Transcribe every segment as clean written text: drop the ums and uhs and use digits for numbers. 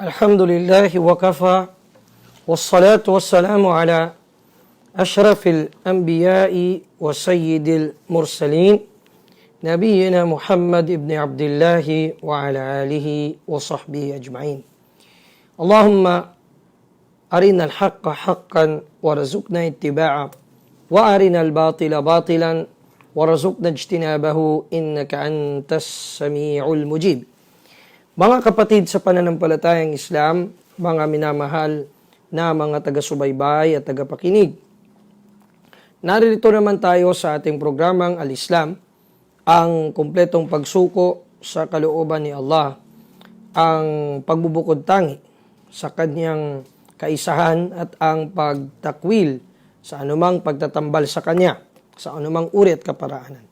الحمد لله وكفى والصلاة والسلام على أشرف الأنبياء وسيد المرسلين نبينا محمد بن عبد الله وعلى آله وصحبه أجمعين. اللهم أرنا الحق حقا وارزقنا اتباعه وأرنا الباطل باطلا وارزقنا اجتنابه إنك أنت السميع المجيب. Mga kapatid sa pananampalatayang Islam, mga minamahal na mga taga-subaybay at tagapakinig. Narito naman tayo sa ating programang Al-Islam, ang kumpletong pagsuko sa kalooban ni Allah, ang pagbubukod tangi sa kanyang kaisahan at ang pagtakwil sa anumang pagtatambal sa kanya, sa anumang uri at kaparaanan.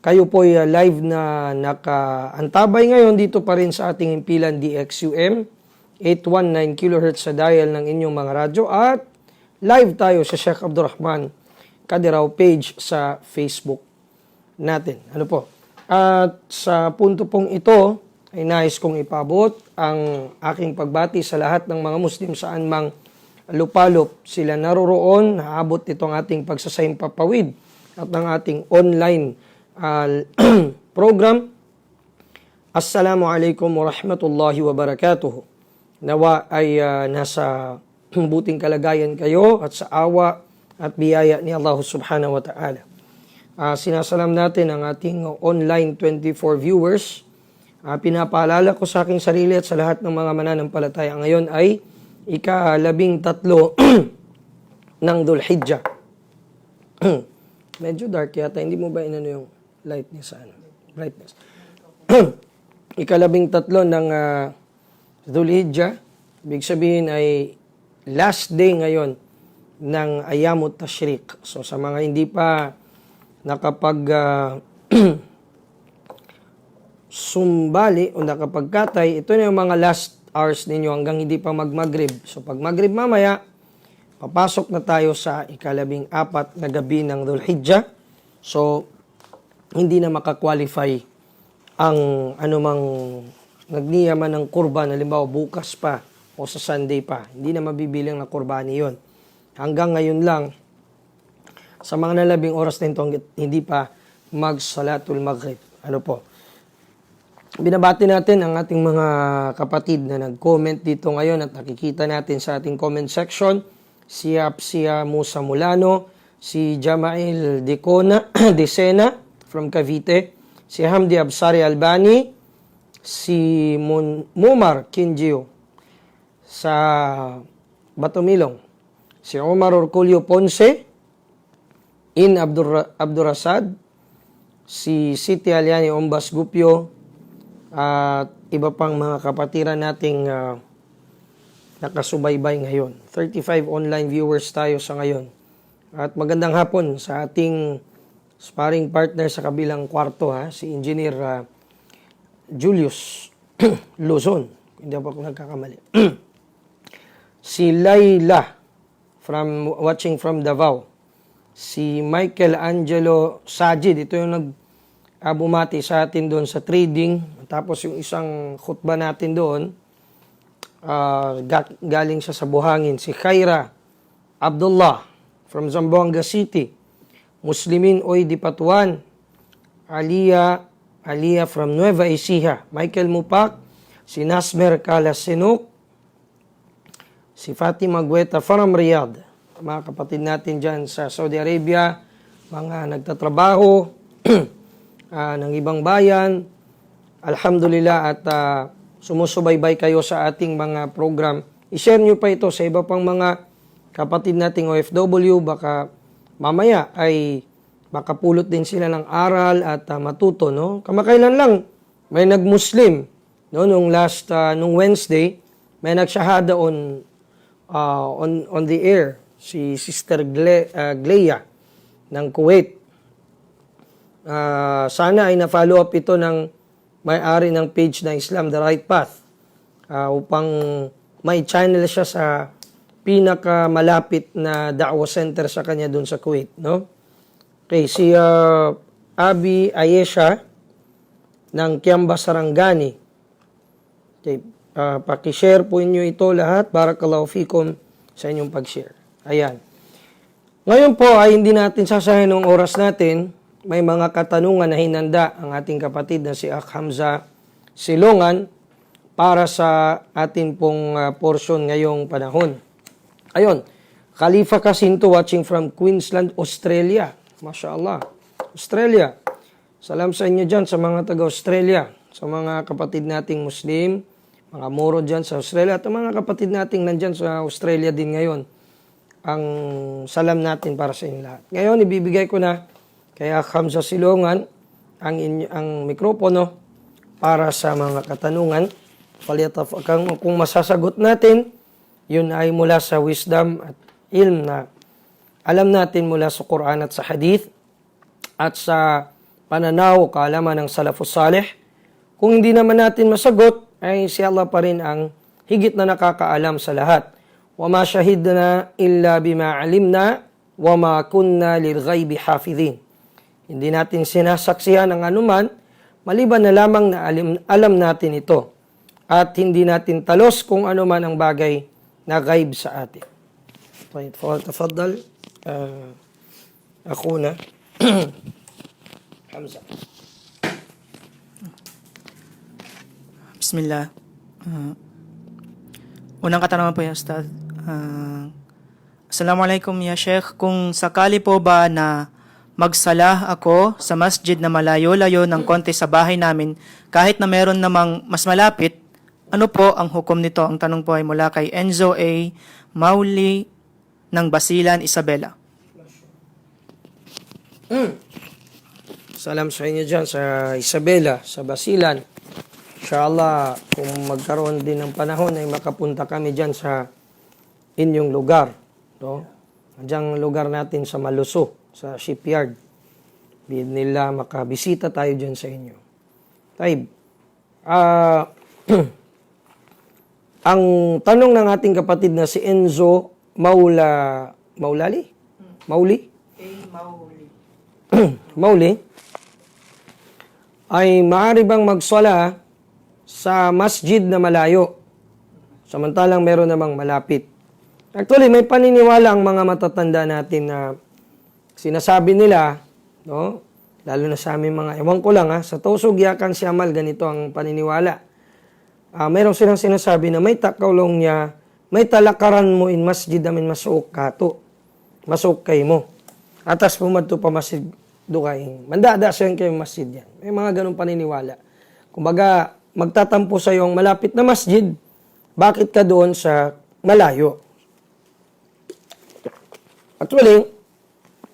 Kayo po ay live na nakaantabay ngayon dito pa rin sa ating himpilan DXUM, 819 kHz sa dial ng inyong mga radyo at live tayo sa Sheikh Abdurrahman Kadirao page sa Facebook natin. Ano po? At sa punto pong ito ay nais kong ipabot ang aking pagbati sa lahat ng mga Muslim saan mang lupalop sila naroroon, naabot itong ating pagsasaimpapawid at ng ating online program. Assalamualaikum warahmatullahi wabarakatuh. Nawa ay nasa buting kalagayan kayo at sa awa at biyaya ni Allah subhanahu wa ta'ala. Sinasalam natin ang ating online 24 viewers. Pinapaalala ko sa aking sarili at sa lahat ng mga mananampalataya ngayon ay ika-13 ng Dhul Hijjah. Medyo dark yata, hindi mo ba inano yung light niya sa brightness? Ika-13 ng Dhul Hijjah, ibig sabihin ay last day ngayon ng Ayamut Tashriq. So sa mga hindi pa nakapag sumbali o nakapagkatay, ito na yung mga last hours ninyo hanggang hindi pa mag-Maghrib. So pag Maghrib mamaya, papasok na tayo sa ika-14 na gabi ng Dhul Hijjah. So hindi na makakwalify ang anumang nagniyaman ng kurban, halimbawa bukas pa o sa Sunday pa. Hindi na mabibilang na kurbani yon. Hanggang ngayon lang, sa mga nalabing oras na ito, hindi pa mag-salatul maghrib. Ano po? Binabati natin ang ating mga kapatid na nag-comment dito ngayon at nakikita natin sa ating comment section. Si Apsia Musa Mulano, si Jamail Decena from Cavite, si Hamdi Absari Albani, si Mumar Kinjio sa Batomilong, si Omar Orculio Ponce, In Abdurrasad, si Siti Aliani Ombas Gupyo, at iba pang mga kapatiran nating nakasubaybay ngayon. 35 online viewers tayo sa ngayon. At magandang hapon sa ating sparring partner sa kabilang kwarto, si Engineer Julius Luzon. Hindi ako nagkakamali. Si Layla watching from Davao. Si Michael Angelo Sajid, ito yung nagbumati sa atin doon sa trading. Tapos yung isang khutba natin doon, galing siya sa Buhangin. Si Khaira Abdullah from Zamboanga City. Muslimin Oy Dipatuan. Aliyah from Nueva Ecija. Michael Mupak. Si Nasmer Kalasinuk. Si Fatima Gueta from Riyadh. Mga kapatid natin dyan sa Saudi Arabia. Mga nagtatrabaho ng ibang bayan. Alhamdulillah at sumusubaybay kayo sa ating mga program. I-share nyo pa ito sa iba pang mga kapatid nating OFW. Baka mamaya ay makapulot din sila ng aral at matuto. No? Kamakailan lang may nag-Muslim. No? Nung Wednesday, may nagshahada on the air. Si Sister Gleia ng Kuwait. Sana ay na-follow up ito ng may-ari ng page na Islam The Right Path upang may channel siya sa pinakamalapit na da'wah center sa kanya doon sa Kuwait, no? Okay, si Abi Ayesha ng Kiamba Sarangani. Okay, Paki-share po inyo ito lahat. Barakallahu fikum sa inyong pag-share. Ayan. Ngayon po ay hindi natin sasahin ng oras natin. May mga katanungan na hinanda ang ating kapatid na si Akh Hamza Silongan para sa atin pong portion ngayong panahon. Ayun, Khalifa Kasinto watching from Queensland, Australia. Masya Allah. Australia. Salam sa inyo dyan sa mga taga-Australia, sa mga kapatid nating Muslim, mga Moro dyan sa Australia, at mga kapatid nating nandyan sa Australia din ngayon. Ang salam natin para sa inyo lahat. Ngayon, ibibigay ko na kay Akh Hamza Silongan ang mikropono para sa mga katanungan. Kung masasagot natin, yun ay mula sa wisdom at ilm na alam natin mula sa Quran at sa Hadith at sa pananaw, kaalaman ng Salafus Salih. Kung hindi naman natin masagot, ay si Allah pa rin ang higit na nakakaalam sa lahat. وَمَا شَهِدْنَا إِلَّا بِمَا عَلِمْنَا وَمَا كُنَّا لِلْغَيْبِ حَافِظِينَ. Hindi natin sinasaksihan ang anuman, maliban na lamang na alam natin ito. At hindi natin talos kung anuman ang bagay na ghaib sa atin. Tafaddal, ako na. Hamza. Bismillah. Unang katanungan po ya Ustad. Assalamualaikum ya Sheikh. Kung sakali po ba na magsalah ako sa masjid na malayo-layo ng konti sa bahay namin, kahit na meron namang mas malapit, ano po ang hukom nito? Ang tanong po ay mula kay Enzo A. Mauli ng Basilan, Isabela. Salam sa inyo dyan sa Isabela, sa Basilan. Inshallah, kung magkaroon din ng panahon ay makapunta kami dyan sa inyong lugar. No? Diyan lugar natin sa Maluso, sa shipyard. Nila makabisita tayo dyan sa inyo. Taib. Ang tanong ng ating kapatid na si Enzo Mauli? Mauli? Ay maaari bang magsala sa masjid na malayo, samantalang meron namang malapit? Actually, may paniniwala ang mga matatanda natin na sinasabi nila, no? Lalo na sa aming mga, ewan ko lang sa Tausug Yakan Siamal, ganito ang paniniwala. Mayroon silang sinasabi na may takaulong niya, may talakaran mo in masjid amin masuk kato. Masuk kay mo. Atas pumadto pa masjid dukain. Mandada siya kayo masjid yan. May mga ganong paniniwala. Kumbaga, magtatampo sa yung malapit na masjid, bakit ka doon sa malayo? Actually,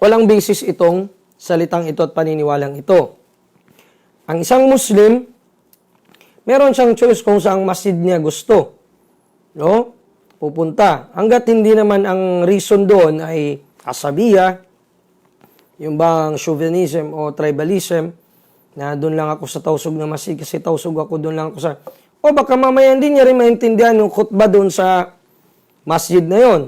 walang basis itong salitang ito at paniniwalang ito. Ang isang Muslim, meron siyang choice kung saang masjid niya gusto. No? Pupunta. Hanggat hindi naman ang reason doon ay asabiya, yung bang chauvinism o tribalism, na doon lang ako sa Tausug na masjid kasi Tausug ako, doon lang ako sa... O baka mamaya hindi niya rin maintindihan yung khutbah doon sa masjid na yon.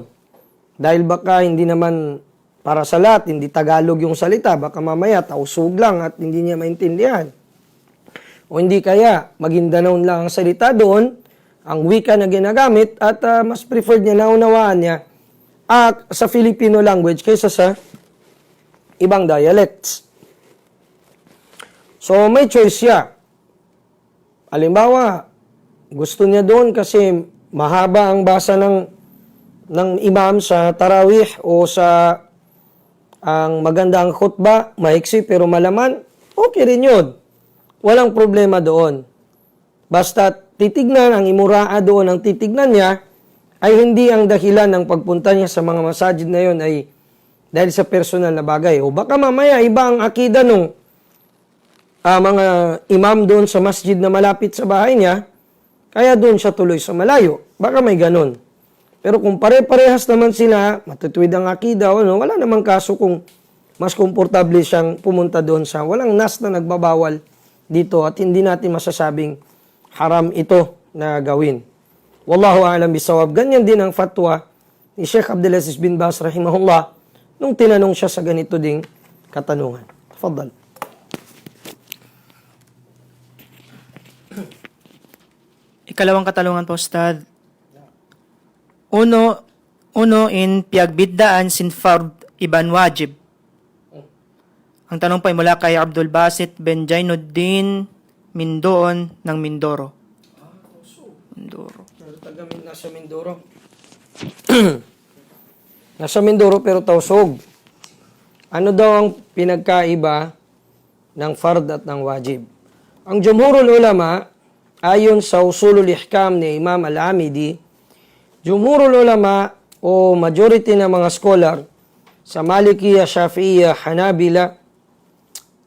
Dahil baka hindi naman para sa lahat, hindi Tagalog yung salita, baka mamaya Tausug lang at hindi niya maintindihan. O hindi kaya, Maguindanao lang ang salita doon, ang wika na ginagamit, at mas preferred niya, naunawaan niya sa Filipino language kaysa sa ibang dialects. So, may choice siya. Halimbawa, gusto niya doon kasi mahaba ang basa ng imam sa tarawih o sa ang magandang khutbah, maiksi pero malaman, okay rin yun. Walang problema doon. Basta titignan, ang imuraa doon, ang titignan niya, ay hindi ang dahilan ng pagpunta niya sa mga masajid na yun ay dahil sa personal na bagay. O baka mamaya, iba ang akida nung mga imam doon sa masjid na malapit sa bahay niya, kaya doon siya tuloy sa malayo. Baka may ganun. Pero kung pare-parehas naman sila, matutuwid ang akida, wala namang kaso kung mas komportable siyang pumunta doon sa walang nas na nagbabawal dito at hindi natin masasabing haram ito na gawin. Wallahu a'lam bisawab. Ganyan din ang fatwa ni Sheikh Abdulaziz bin Baz rahimahullah nung tinanong siya sa ganito ding katanungan. Tafadhal. Ikalawang katanungan po, Ustad. Uno in piagbiddaan sin fard iban wajib. Ang tanong po ay mula kay Abdul Basit Ben Jainuddin Mindoon ng Mindoro. Mindoro. Nasa Mindoro. Nasa Mindoro pero Tausog. Ano daw ang pinagkaiba ng fard at ng wajib? Ang jumhurul ulama, ayon sa usulul ihkam ni Imam Al-Amidi, jumhurul ulama o majority ng mga scholar sa Malikiya, Shafi'iyya, Hanabila,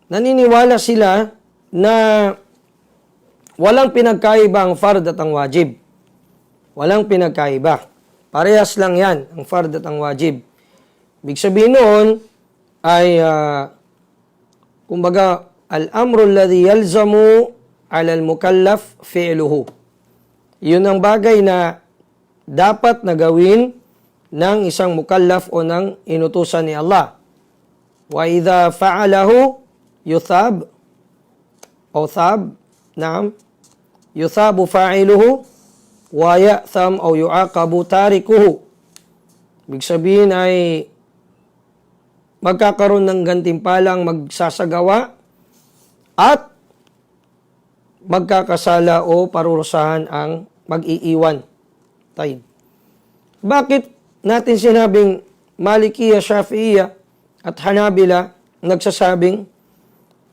naniniwala sila na walang pinagkaiba ang fard at ang wajib. Walang pinagkaiba. Parehas lang yan, ang fard at ang wajib. Ibig sabihin noon ay, kumbaga, al-amru alladhi yalzamu ala al-mukallaf fi'luhu. Yun ang bagay na dapat na gawin ng isang mukallaf o ng inutusan ni Allah. Wa idha fa'alahu yuthab o thab, naam, yuthabu fa'iluhu wa ya'tham o yu'aqabu tarikuhu. Ibig sabihin ay magkakaroon ng gantimpalang magsasagawa at magkakasala o parurusahan ang mag-iiwan. Tayo. Bakit natin sinabing Malikiya, Shafi'iyya at Hanabila nagsasabing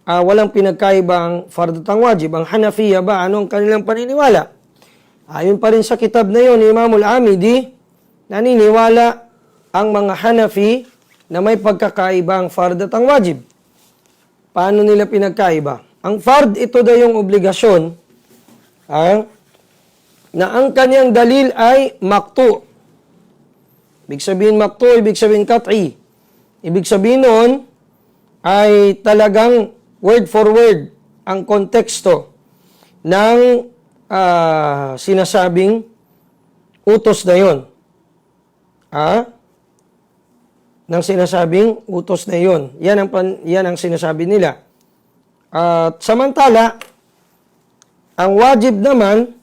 walang pinagkaiba ang fard at ang wajib? Ang Hanafiya ba? Ano ang kanilang paniniwala? Ayon pa rin sa kitab na yun, Imam Al-Amidi, naniniwala ang mga Hanafi na may pagkakaiba ang fard at ang wajib. Paano nila pinagkaiba? Ang fard, ito daw yung obligasyon na ang kanyang dalil ay maktu. Ibig sabihin maktu, ibig sabihin kat'i. Ibig sabihin noon ay talagang word for word ang konteksto ng sinasabing utos na yun. Ng sinasabing utos na yun. Yan ang sinasabi nila. At samantala, ang wajib naman,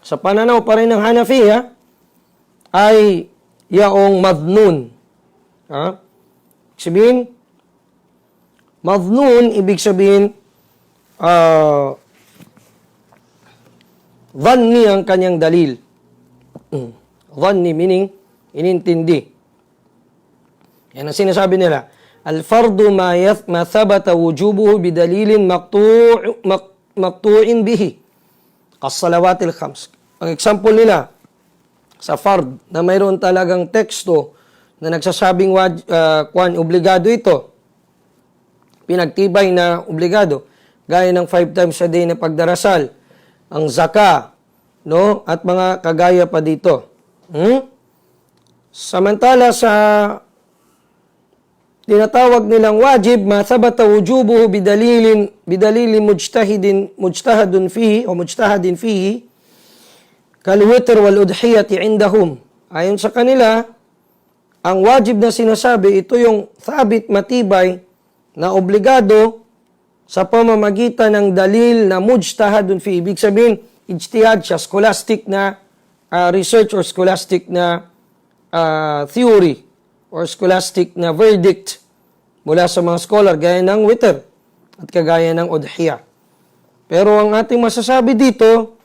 sa pananaw pa rin ng Hanafiya, ay yaong madnun. Sabihin, madnun, ibig sabihin, dhanni ang kanyang dalil. Dhanni meaning, inintindi. Yan ang sinasabi nila. Al-fardu ma thabata wujubuhu bidalilin maqtu'in bihi. Kas-salawatil khams. Ang example nila, sa fard, na mayroon talagang teksto na nagsasabing obligado ito. Pinagtibay na obligado. Gaya ng 5 times a day na pagdarasal. Ang zaka, no? At mga kagaya pa dito. Samantala sa tinatawag nilang wajib, ma thabata wujubuhu bidalilin mujtahadin fihi kal witr wal udhiyati indahum. Ayon sa kanila, ang wajib na sinasabi, ito yung thabit, matibay na obligado sa pamamagitan ng dalil na mujtahadun fihi. Ibig sabihin, ijtihad siya, scholastic na research or scholastic na theory or scholastic na verdict mula sa mga scholar, gaya ng witr at kagaya ng udhiya. Pero ang ating masasabi dito,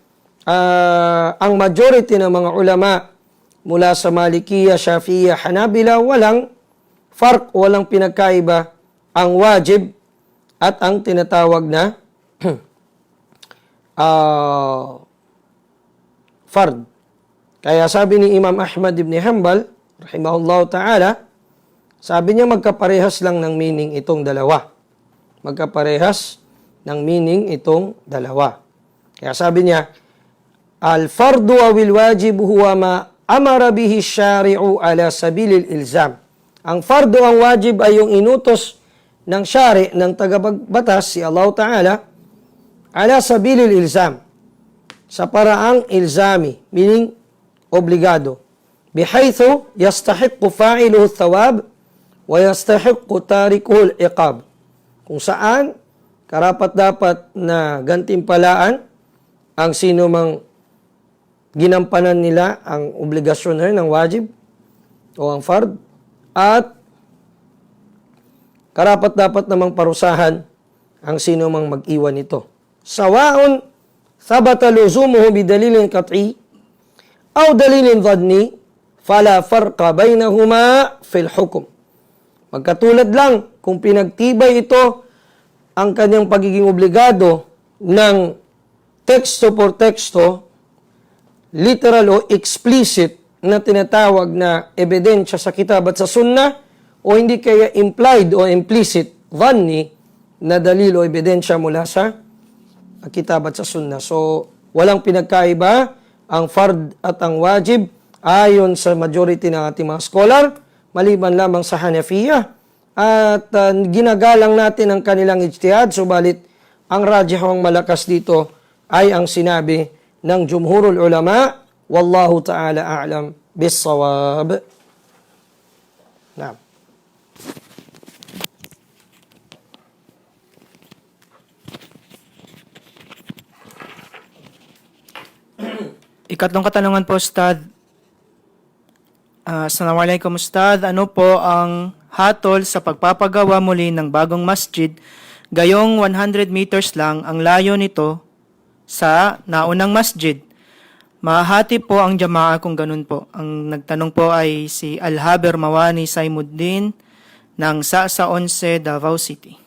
ang majority ng mga ulama mula sa Malikiya, Shafi'iyya, Hanabila, walang farq, walang pinagkaiba ang wajib at ang tinatawag na fard. Kaya sabi ni Imam Ahmad ibn Hanbal, rahimahullah ta'ala, sabi niya magkaparehas lang ng meaning itong dalawa. Magkaparehas ng meaning itong dalawa. Kaya sabi niya, al-fardu awil wajib huwa ma amara bihi syari'u ala sabilil ilzam. Ang fardu, ang wajib ay yung inutos ng syari, ng tagapagbatas, si Allah Ta'ala, ala sabilil ilzam. Sa paraang ilzami, meaning obligado. Bihaythu yastahiqqu fa'iluhu thawab wa yastahiqqu tarikuhu al-iqab. Kung saan karapat-dapat na gantimpalaan ang sino mang ginampanan nila ang obligasyon na rin ng wajib o ang fard, at karapat-dapat namang parusahan ang sino mang mag-iwan nito. Sawaun thabata luzumuhu bidalilin qat'i aw dalilin dhanni fala farqa bainahuma fil hukm. Magkatulad lang kung pinagtibay ito ang kanyang pagiging obligado ng teksto por teksto, literal o explicit na tinatawag na ebidensya sa kitab at sa sunnah, o hindi kaya implied o implicit, dhanni, na dalil o ebidensya mula sa kitab at sa sunnah. So, walang pinagkaiba ang fard at ang wajib ayon sa majority ng ating mga scholar, maliban lamang sa Hanafiyah. At ginagalang natin ang kanilang ijtihad, subalit ang rajih ang malakas dito ay ang sinabi ng jumhurul ulama, wallahu ta'ala a'lam bis-sawab. Naam. Ikatlong katanungan po, Ustad. Assalamualaikum, Ustad. Ano po ang hatol sa pagpapagawa muli ng bagong masjid? Gayong 100 meters lang ang layo nito sa naunang masjid. Mahati po ang jamaa kung ganun po. Ang nagtanong po ay si Alhaber Mawani Saimuddin ng Sa 11, Davao City.